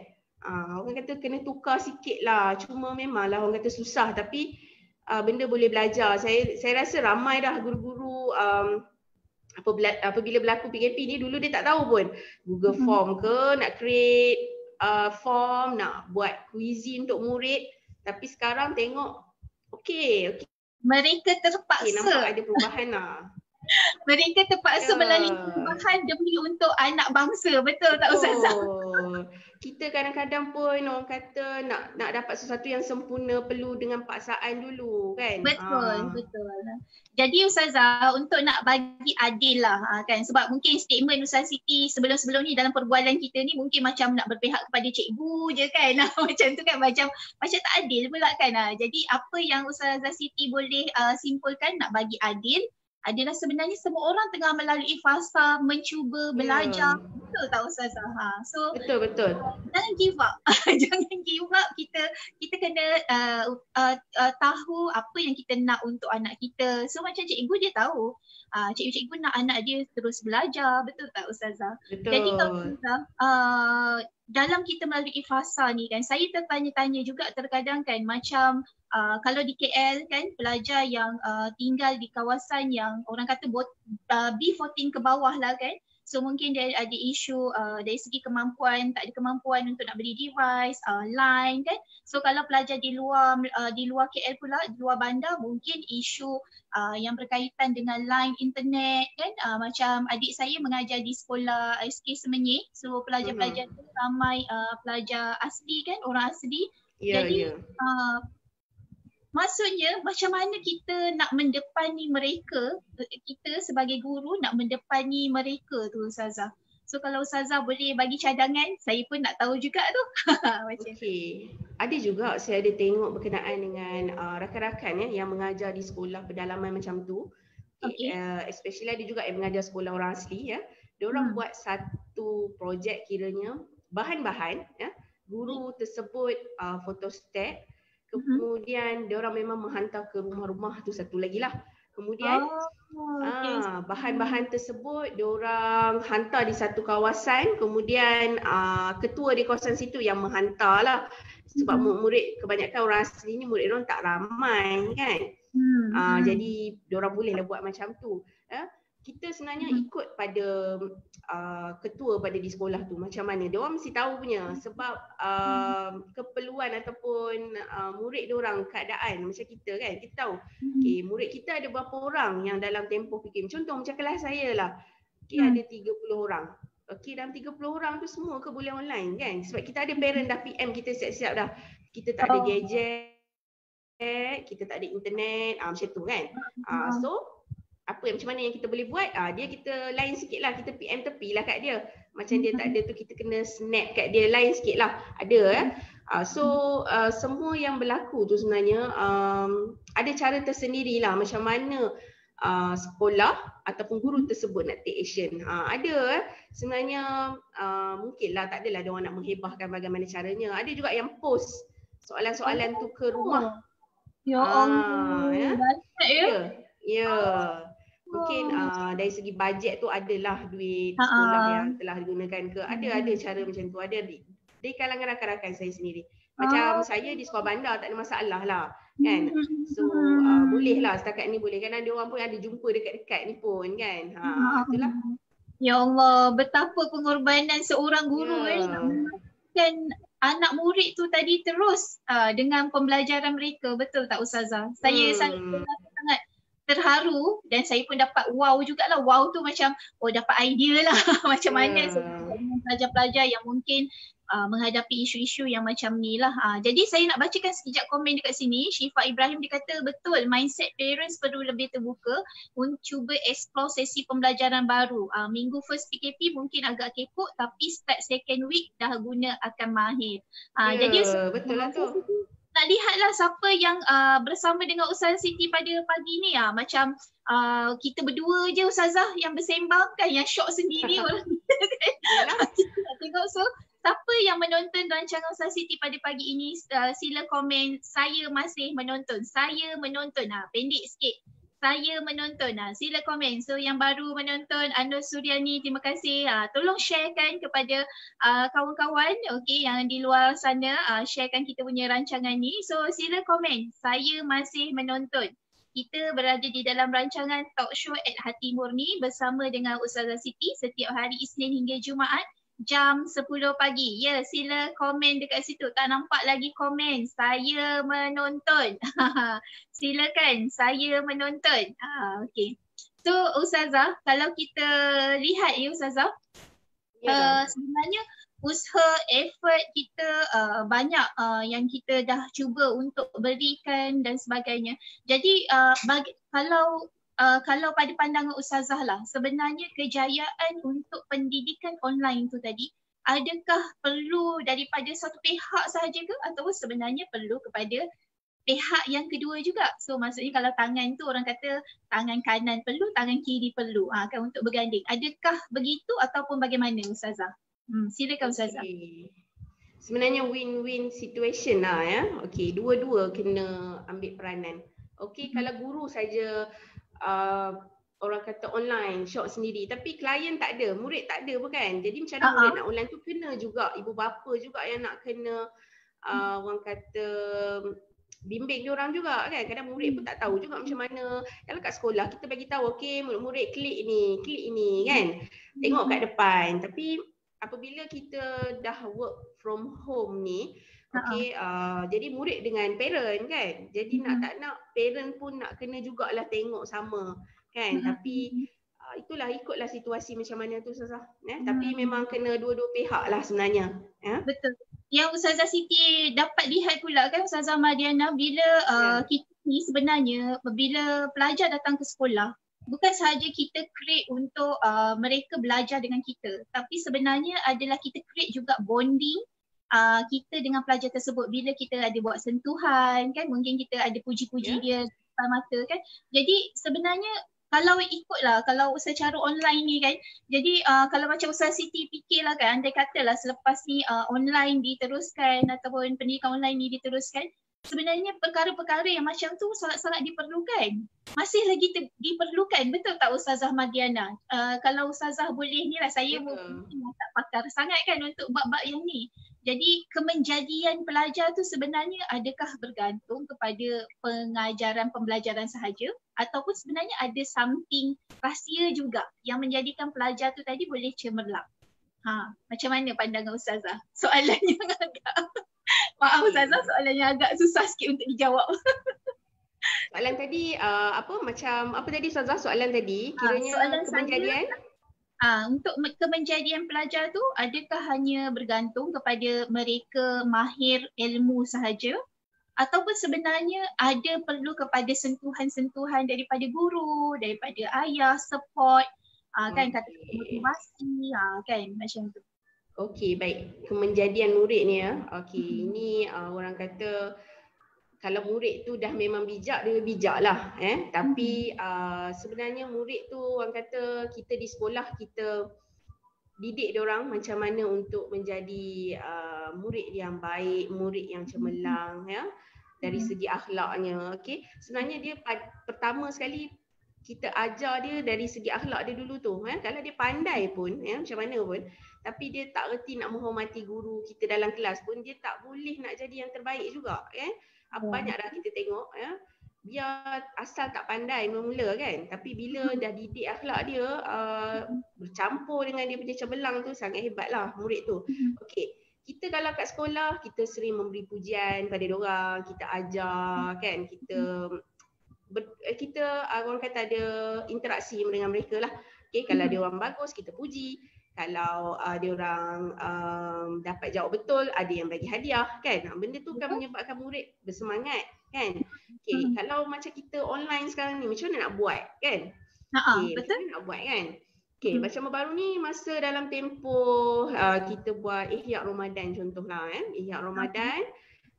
Orang kata kena tukar sikit lah, cuma memanglah orang kata susah, tapi benda boleh belajar. Saya rasa ramai dah guru-guru apabila berlaku PKP ni, dulu dia tak tahu pun Google Form ke, nak create form, nak buat quizzy untuk murid. Tapi sekarang tengok okey. Mereka terpaksa. Nampak ada perubahan lah. Mereka terpaksa melalui perubahan demi untuk anak bangsa. Betul tak Ustazah? Kita kadang-kadang pun orang kata nak dapat sesuatu yang sempurna perlu dengan paksaan dulu kan. Betul. Jadi Ustazah, untuk nak bagi adil lah kan, sebab mungkin statement Ustazah Siti sebelum-sebelum ni dalam perbualan kita ni mungkin macam nak berpihak kepada cikgu je kan. Macam tu kan, macam tak adil pula kan. Jadi apa yang Ustazah Siti boleh simpulkan nak bagi adil adalah sebenarnya semua orang tengah melalui fasa mencuba belajar. Betul tak Ustazah? So betul. Jangan give up. Jangan give up. Kita kena tahu apa yang kita nak untuk anak kita. So macam cikgu dia tahu. Cikgu-cikgu nak anak dia terus belajar. Betul tak Ustazah? Betul. Jadi kalau Ustazah, dalam kita melalui fasa ni kan, saya tertanya-tanya juga terkadang kan, macam kalau di KL kan, pelajar yang tinggal di kawasan yang orang kata B14 ke bawah lah kan. So mungkin dia ada isu dari segi kemampuan, tak ada kemampuan untuk nak beli device, line kan. So kalau pelajar di luar KL pula, di luar bandar, mungkin isu yang berkaitan dengan line internet kan. Macam adik saya mengajar di sekolah SK Semenyih. So pelajar-pelajar tu ramai pelajar asli kan, orang asli. Jadi maksudnya macam mana kita nak mendepani mereka, kita sebagai guru nak mendepani mereka tu Ustazah. So kalau Ustazah boleh bagi cadangan, saya pun nak tahu juga tu. Okey. Ada juga saya ada tengok berkenaan dengan rakan-rakan yang mengajar di sekolah pedalaman macam tu. Especially ada juga yang mengajar sekolah orang asli ya. Diorang buat satu projek kiranya bahan-bahan ya. Guru tersebut photostat. Kemudian diorang memang menghantar ke rumah-rumah tu satu lagi lah. Kemudian bahan-bahan tersebut diorang hantar di satu kawasan. Kemudian ketua di kawasan situ yang menghantar lah. Sebab murid kebanyakan orang asli ni murid diorang tak ramai kan. Jadi diorang bolehlah buat macam tu. Kita sebenarnya ikut pada ketua pada di sekolah tu macam mana. Diorang mesti tahu punya sebab keperluan ataupun murid diorang keadaan macam kita kan. Kita tahu murid kita ada berapa orang yang dalam tempoh PKP. Contoh macam kelas saya lah. Ada 30 orang. Dalam 30 orang tu semua ke boleh online kan. Sebab kita ada parent dah PM kita siap-siap dah. Kita tak ada gadget, kita tak ada internet, macam tu kan. So macam mana yang kita boleh buat, dia kita line sikit lah, kita PM tepi lah kat dia. Macam dia tak ada tu kita kena snap kat dia, line sikit lah, ada semua yang berlaku tu sebenarnya ada cara tersendiri lah macam mana sekolah ataupun guru tersebut nak take action. Ada sebenarnya mungkinlah tak adalah dia orang nak menghebahkan bagaimana caranya. Ada juga yang post soalan-soalan tu ke rumah. Ya Allah, ya. Mungkin dari segi bajet tu adalah duit sekolah yang telah digunakan ke. Ada cara macam tu. Ada di kalangan rakan-rakan saya sendiri. Macam saya di sekolah bandar tak ada masalah lah kan. So boleh lah setakat ni boleh. Kadang dia orang pun ada jumpa dekat-dekat ni pun kan. Itulah. Ya Allah, betapa pengorbanan seorang guru kan anak murid tu tadi terus dengan pembelajaran mereka, betul tak Ustazah? Saya sangat terharu dan saya pun dapat wow jugalah. Wow tu macam dapat idea lah macam mana sebenarnya dengan pelajar-pelajar yang mungkin menghadapi isu-isu yang macam ni lah. Jadi saya nak bacakan sekejap komen dekat sini. Syifa Ibrahim dia kata betul, mindset parents perlu lebih terbuka untuk cuba explore sesi pembelajaran baru. Minggu first PKP mungkin agak kekok tapi start second week dah guna akan mahir. Jadi betul lah tu. nak lihatlah siapa yang bersama dengan Ustazah Siti pada pagi ni. Macam kita berdua je Ustazah yang bersembang kan, yang syok sendiri orang kita kan. Kita nak tengok. So siapa yang menonton rancangan Ustazah Siti pada pagi ini, sila komen saya masih menonton. Saya menonton. Pendek sikit. Saya menonton. Sila komen. So yang baru menonton, Anur Suryani, terima kasih. Tolong sharekan kepada kawan-kawan yang di luar sana, sharekan kita punya rancangan ni. So sila komen. Saya masih menonton. Kita berada di dalam rancangan Talk Show at Hati Murni bersama dengan Ustazah Siti setiap hari Isnin hingga Jumaat jam 10 pagi. Ya, sila komen dekat situ. Tak nampak lagi komen. Saya menonton. Silakan, saya menonton. Okey. So Ustazah, kalau kita lihat ya Ustazah, sebenarnya usaha, effort kita banyak yang kita dah cuba untuk berikan dan sebagainya. Jadi kalau pada pandangan Ustazah lah, sebenarnya kejayaan untuk pendidikan online tu tadi, adakah perlu daripada satu pihak sahaja ke ataupun sebenarnya perlu kepada pihak yang kedua juga? So maksudnya kalau tangan tu orang kata tangan kanan perlu, tangan kiri perlu kan untuk berganding. Adakah begitu ataupun bagaimana Ustazah? Silakan Ustazah. Sebenarnya win-win situation lah ya. Okey, dua-dua kena ambil peranan. Okey, kalau guru saja orang kata online, shop sendiri, tapi klien tak ada, murid tak ada pun kan. Jadi macam mana murid nak online tu, kena juga ibu bapa juga yang nak kena orang kata bimbing diorang juga kan. Kadang murid pun tak tahu juga macam mana. Kalau kat sekolah kita bagi tahu, okey murid-murid klik ini kan. Tengok kat depan. Tapi apabila kita dah work from home ni, okey, jadi murid dengan parent kan. Jadi nak tak nak parent pun nak kena jugalah tengok sama kan. Tapi itulah, ikutlah situasi macam mana tu Ustazah. Tapi memang kena dua-dua pihak lah sebenarnya. Betul. Yang Ustazah Siti dapat lihat pula kan Ustazah Madiana, bila kita ni sebenarnya bila pelajar datang ke sekolah, bukan sahaja kita create untuk mereka belajar dengan kita, tapi sebenarnya adalah kita create juga bonding kita dengan pelajar tersebut. Bila kita ada buat sentuhan kan, mungkin kita ada puji-puji dia depan mata kan. Jadi sebenarnya kalau ikutlah, kalau secara online ni kan, jadi kalau macam Ustazah Siti fikirlah kan, andai katalah selepas ni online diteruskan ataupun pendidikan online ni diteruskan, sebenarnya perkara-perkara yang macam tu sangat-sangat diperlukan. Masih lagi diperlukan, betul tak Ustazah Madiana? Kalau Ustazah boleh ni lah, saya mungkin tak pakar sangat kan untuk bab-bab yang ni. Jadi kemenjadian pelajar tu sebenarnya adakah bergantung kepada pengajaran pembelajaran sahaja ataupun sebenarnya ada something rahsia juga yang menjadikan pelajar tu tadi boleh cemerlang? Macam mana pandangan Ustazah? Soalan yang agak maaf Ustazah, soalan yang agak susah sikit untuk dijawab. Soalan tadi apa tadi Ustazah soalan tadi? Kiranya kemenjadian? Untuk kemenjadian pelajar tu adakah hanya bergantung kepada mereka mahir ilmu sahaja ataupun sebenarnya ada perlu kepada sentuhan-sentuhan daripada guru, daripada ayah, support, kan kata motivasi, kan macam tu. Okey, baik. Kemenjadian murid ni okey, ini orang kata kalau murid tu dah memang bijak, dia bijak lah. Tapi sebenarnya murid tu orang kata kita di sekolah kita didik diorang macam mana untuk menjadi murid yang baik, murid yang cemerlang dari segi akhlaknya. Okey, sebenarnya dia pertama sekali kita ajar dia dari segi akhlak dia dulu tu. Kalau dia pandai pun macam mana pun, tapi dia tak reti nak menghormati guru kita dalam kelas pun, dia tak boleh nak jadi yang terbaik juga banyak dah kita tengok biar asal tak pandai mula-mula kan, tapi bila dah didik akhlak dia bercampur dengan dia punya cemerlang tu, sangat hebat lah murid tu. Okey, kita kalau kat sekolah kita sering memberi pujian pada diorang, kita ajar kan, kita orang kata ada interaksi dengan mereka lah. Okay, kalau dia orang bagus kita puji, kalau dia orang dapat jawab betul, ada yang bagi hadiah kan. Benda tu kan menyebabkan murid bersemangat kan. Okay, kalau macam kita online sekarang ni, macam mana nak buat kan? Okay, macam mana nak buat kan? Okay, macam baru ni masa dalam tempoh kita buat Ihya Ramadan contohlah Ihya Ramadan.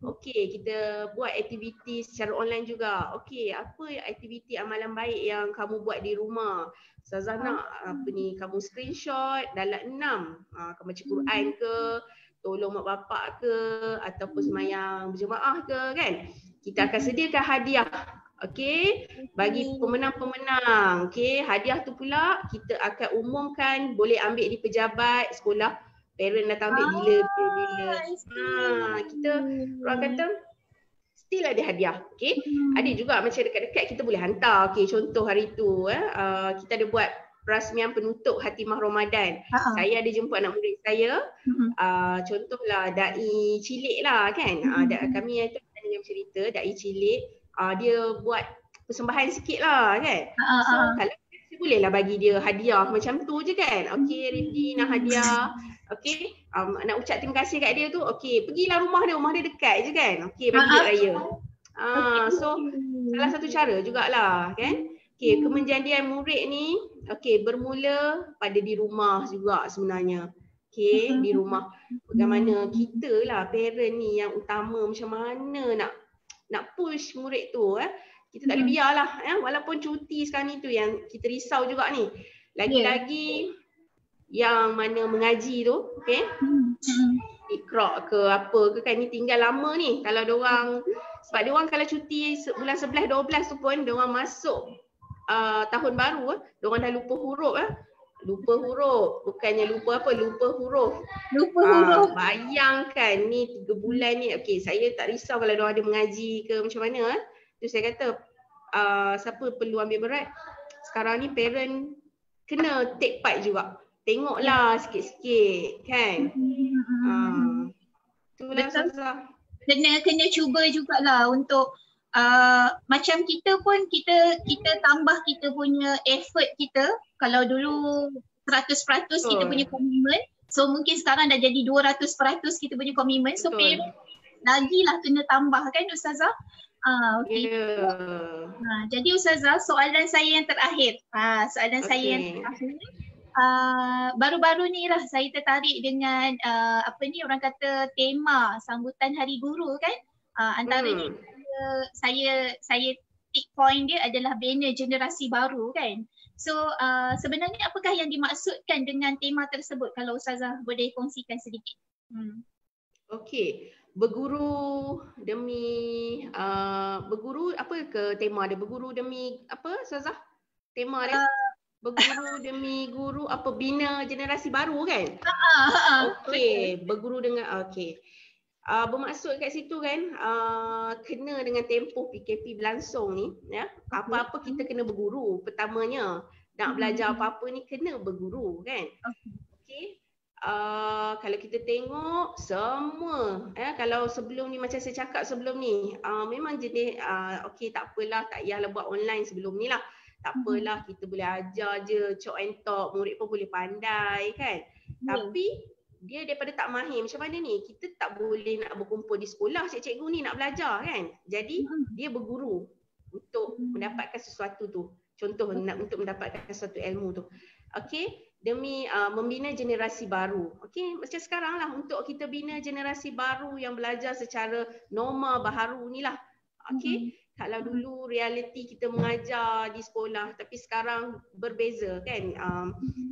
Okey, kita buat aktiviti secara online juga. Okey, apa aktiviti amalan baik yang kamu buat di rumah? Ustazah nak kamu screenshot dalam 6. Kamu baca Quran ke, tolong mak bapak ke, ataupun sembahyang berjemaah ke kan? Kita akan sediakan hadiah. Okey, bagi pemenang-pemenang. Okey, hadiah tu pula kita akan umumkan, boleh ambil di pejabat sekolah. Parent datang ambil bila. Kita orang kata still ada hadiah. Okey. Ada juga macam dekat-dekat kita boleh hantar. Okey, contoh hari tu kita ada buat perasmian penutup Khatimah Ramadan. Saya ada jumpa anak murid saya. Contohlah dai cilik lah kan. Kami itu dengan cerita dai cilik, dia buat persembahan sikit lah kan. So kalau bolehlah bagi dia hadiah macam tu je kan. Okey, Rifdi nak hadiah. Okey, nak ucap terima kasih kat dia tu. Okey, pergilah rumah dia dekat je kan. Okey, bagi duit raya. So salah satu cara jugalah kan. Okey, kemenjadian murid ni bermula pada di rumah juga sebenarnya. Okey, di rumah. Bagaimana kita lah parent ni yang utama, macam mana nak push murid tu kita tak boleh biarlah walaupun cuti sekarang ni tu yang kita risau juga ni. Lagi-lagi yang mana mengaji tu, okey? Iqra ke apa ke kan, ni tinggal lama ni. Kalau diorang, sebab diorang kalau cuti bulan 11 12 tu pun diorang masuk tahun baru, diorang dah lupa huruf Lupa huruf, bukannya lupa apa, lupa huruf. Bayangkan ni 3 bulan ni. Okey, saya tak risau kalau diorang ada mengaji ke macam mana tu saya kata siapa perlu ambil berat. Sekarang ni parent kena take part juga. Tengoklah sikit-sikit kan. Itulah Ustazah. Kena cuba jugalah untuk macam kita pun kita tambah kita punya effort kita. Kalau dulu 100% kita punya komitmen, so mungkin sekarang dah jadi 200% kita punya komitmen. So parent lagilah kena tambah kan Ustazah. Okey. Jadi Ustazah, soalan saya yang terakhir. Baru-baru ni lah saya tertarik dengan orang kata tema sambutan Hari Guru kan. Antaranya saya tick point dia adalah bina generasi baru kan. So sebenarnya apakah yang dimaksudkan dengan tema tersebut, kalau Ustazah boleh kongsikan sedikit? Okey, berguru demi berguru apa ke tema dia? Berguru demi apa Ustazah? Tema dia? Berguru demi guru apa, bina generasi baru kan? Okey, berguru dengan bermaksud kat situ kan kena dengan tempoh PKP berlangsung ni ya. Apa-apa kita kena berguru. Pertamanya nak belajar apa-apa ni kena berguru kan. Okey. Kalau kita tengok semua kalau sebelum ni macam saya cakap sebelum ni memang jenis okey tak apalah, tak payahlah buat online sebelum ni lah. Tak apalah, kita boleh ajar je, chalk and talk, murid pun boleh pandai kan. Tapi dia daripada tak mahir macam mana ni, kita tak boleh nak berkumpul di sekolah, cikgu ni nak belajar kan. Jadi dia berguru untuk mendapatkan sesuatu tu. Contoh untuk mendapatkan sesuatu ilmu tu. Okey, demi membina generasi baru. Okey, macam sekarang lah untuk kita bina generasi baru yang belajar secara norma baharu ni lah. Okey. Kalau dulu realiti kita mengajar di sekolah, tapi sekarang berbeza kan.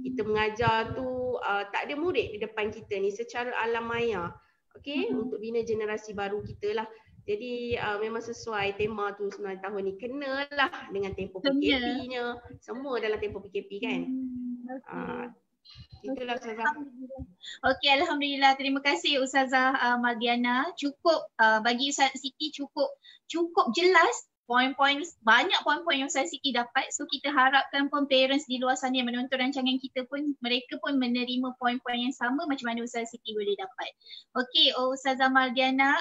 Kita mengajar tu tak ada murid di depan kita ni secara alam maya. Okey, untuk bina generasi baru kita lah. Jadi memang sesuai tema tu sebenarnya tahun ni. Kenalah dengan tempoh PKP-nya. Semua dalam tempoh PKP kan. Itulah Ustazah. Okey, alhamdulillah. Terima kasih Ustazah Mardiana. Cukup bagi Ustazah Siti cukup jelas banyak poin-poin yang Ustazah Siti dapat. So kita harapkan pun parents di luar sana yang menonton rancangan kita pun, mereka pun menerima poin-poin yang sama macam mana Ustazah Siti boleh dapat. Okey, Ustazah Mardiana,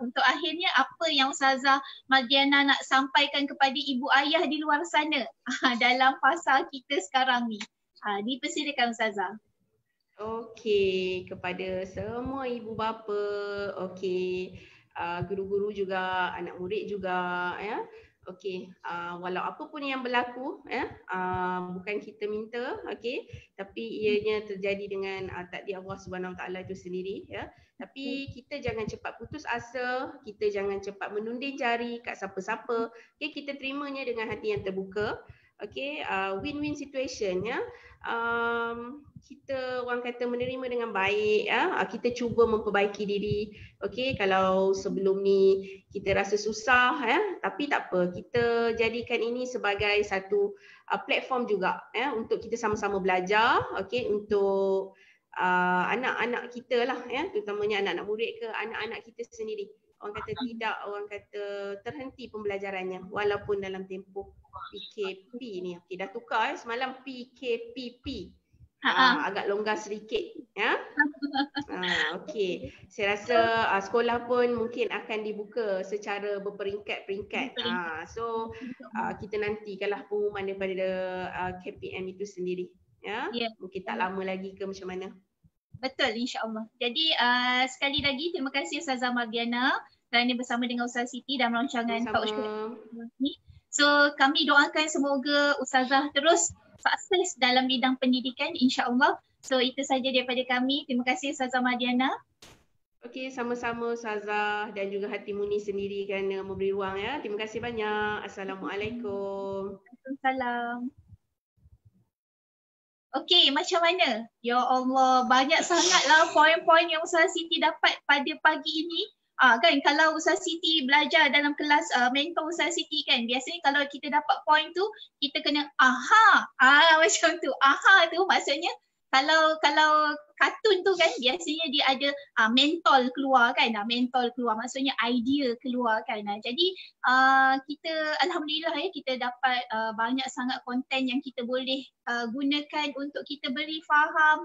untuk akhirnya apa yang Ustazah Mardiana nak sampaikan kepada ibu ayah di luar sana dalam fasa kita sekarang ni? Dipersilakan Ustazah. Okey, kepada semua ibu bapa, okey, guru-guru juga, anak murid juga, ya. Okey, walau apa pun yang berlaku, ya, bukan kita minta, okey, tapi ianya terjadi dengan takdir Allah Subhanahu Wa Taala itu sendiri, ya. Tapi kita jangan cepat putus asa, kita jangan cepat menunding jari kat siapa-siapa. Okey, kita terimanya dengan hati yang terbuka. Okey, win-win situation, ya. Kita orang kata menerima dengan baik, ya. Kita cuba memperbaiki diri. Okey, kalau sebelum ni kita rasa susah, ya, tapi tak apa, kita jadikan ini sebagai satu platform juga, ya, untuk kita sama-sama belajar, okey, untuk anak-anak kita lah, ya, terutamanya anak-anak murid ke anak-anak kita sendiri. Orang kata terhenti pembelajarannya walaupun dalam tempoh PKP ni. Okey, dah tukar semalam PKPP. Agak longgar sedikit, ya. Okey, saya rasa sekolah pun mungkin akan dibuka secara berperingkat-peringkat. So kita nantikanlah pengumuman daripada KPM itu sendiri, ya. Mungkin tak lama lagi ke macam mana. Betul, insya-Allah. Jadi sekali lagi terima kasih Ustazah Mardiana kerana bersama dengan Ustazah Siti dalam rancangan Talk Show ni. So kami doakan semoga Ustazah terus sukses dalam bidang pendidikan, insya-Allah. So itu saja daripada kami. Terima kasih Ustazah Mardiana. Okey, sama-sama Ustazah dan juga Hati Muni sendiri kerana memberi ruang, ya. Terima kasih banyak. Assalamualaikum. Waalaikumsalam. Okey, macam mana? Ya Allah, banyak sangatlah poin-poin yang Ustazah Siti dapat pada pagi ini. Kan kalau Ustazah Siti belajar dalam kelas mentor Ustazah Siti kan, biasanya kalau kita dapat poin tu, kita kena macam tu. Tu maksudnya kalau kartun tu kan biasanya dia ada mentol keluar kan, mentol keluar maksudnya idea keluar kan. Jadi kita alhamdulillah ya, kita dapat banyak sangat konten yang kita boleh gunakan untuk kita beri faham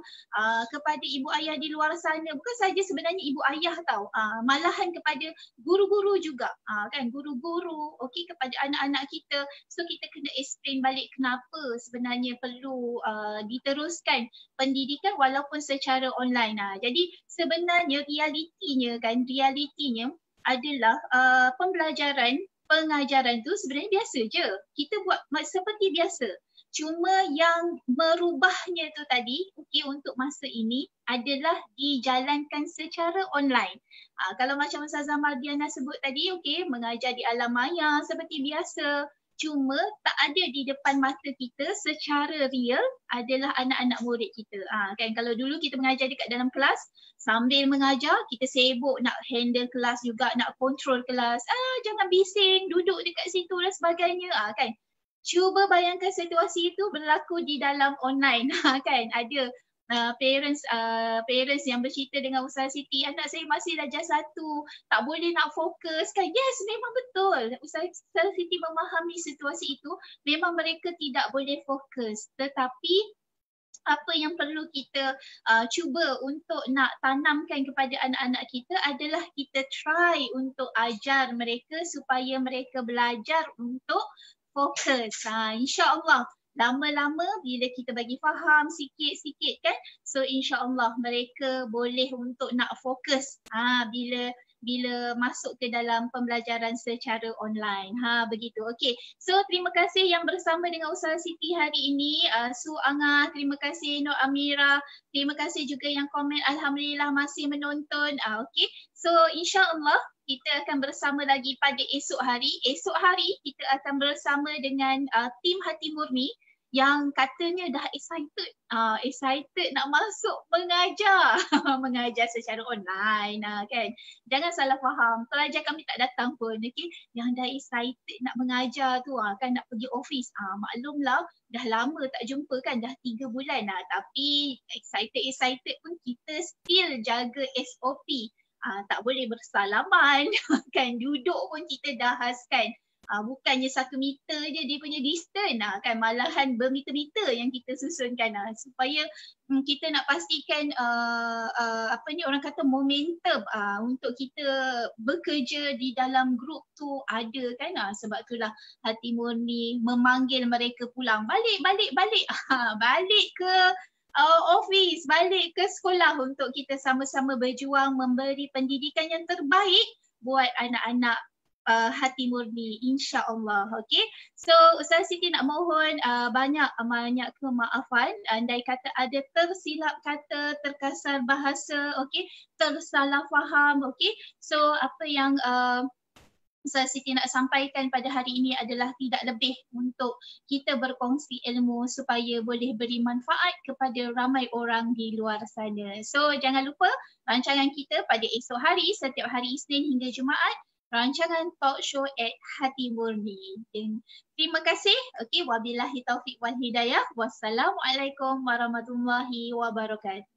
kepada ibu ayah di luar sana. Bukan saja sebenarnya ibu ayah tau, malahan kepada guru-guru juga, kan, guru-guru, okey, kepada anak-anak kita. So kita kena explain balik kenapa sebenarnya perlu diteruskan pendidikan walaupun secara online. Jadi sebenarnya realitinya adalah pengajaran tu sebenarnya biasa je. Kita buat seperti biasa. Cuma yang merubahnya tu tadi, okey, untuk masa ini adalah dijalankan secara online. Kalau macam Ustazah Mardiana sebut tadi, okey, mengajar di alam maya seperti biasa. Cuma tak ada di depan mata kita secara real adalah anak-anak murid kita. Kan kalau dulu kita mengajar dekat dalam kelas, sambil mengajar kita sibuk nak handle kelas juga, nak control kelas. Jangan bising, duduk dekat situ dan sebagainya. Kan. Cuba bayangkan situasi itu berlaku di dalam online. Kan ada parents yang bercerita dengan Ustazah Siti, anak saya masih darjah 1, tak boleh nak fokus kan. Yes, memang betul. Ustazah Siti memahami situasi itu, memang mereka tidak boleh fokus. Tetapi apa yang perlu kita cuba untuk nak tanamkan kepada anak-anak kita adalah kita try untuk ajar mereka supaya mereka belajar untuk fokus. InsyaAllah lama-lama bila kita bagi faham sikit-sikit kan, so insya-Allah mereka boleh untuk nak fokus bila masuk ke dalam pembelajaran secara online. Begitu. Okey. So terima kasih yang bersama dengan Ustazah Siti hari ini. Su Angah, terima kasih Nur Amira, terima kasih juga yang komen alhamdulillah masih menonton. Okey. So insya-Allah kita akan bersama lagi pada esok hari. Esok hari kita akan bersama dengan tim Hati Murni yang katanya dah excited nak masuk mengajar mengajar secara online kan. Jangan salah faham, pelajar kami tak datang pun, okey. Yang dah excited nak mengajar tu kan, nak pergi office, maklumlah dah lama tak jumpa kan, dah 3 bulan tapi excited pun kita still jaga SOP. tak boleh bersalaman, kan duduk pun kita dah haskan. Bukannya 1 meter je dia punya distance, kan malahan bermeter-meter yang kita susunkan supaya kita nak pastikan orang kata momentum untuk kita bekerja di dalam grup tu ada kan. Sebab itulah Hati Murni memanggil mereka pulang, balik balik ke office, balik ke sekolah untuk kita sama-sama berjuang memberi pendidikan yang terbaik buat anak-anak Hati Murni, insya-Allah. Okey. So Ustaz Siti nak mohon banyak kemaafan andai kata ada tersilap kata, terkasar bahasa, okey, tersalah faham, okey. So apa yang Ustaz Siti nak sampaikan pada hari ini adalah tidak lebih untuk kita berkongsi ilmu supaya boleh beri manfaat kepada ramai orang di luar sana. So jangan lupa rancangan kita pada esok hari, setiap hari Isnin hingga Jumaat, rancangan talk show at Hati Murni. Terima kasih. Okey, wabillahi taufiq wal hidayah. Wassalamualaikum warahmatullahi wabarakatuh.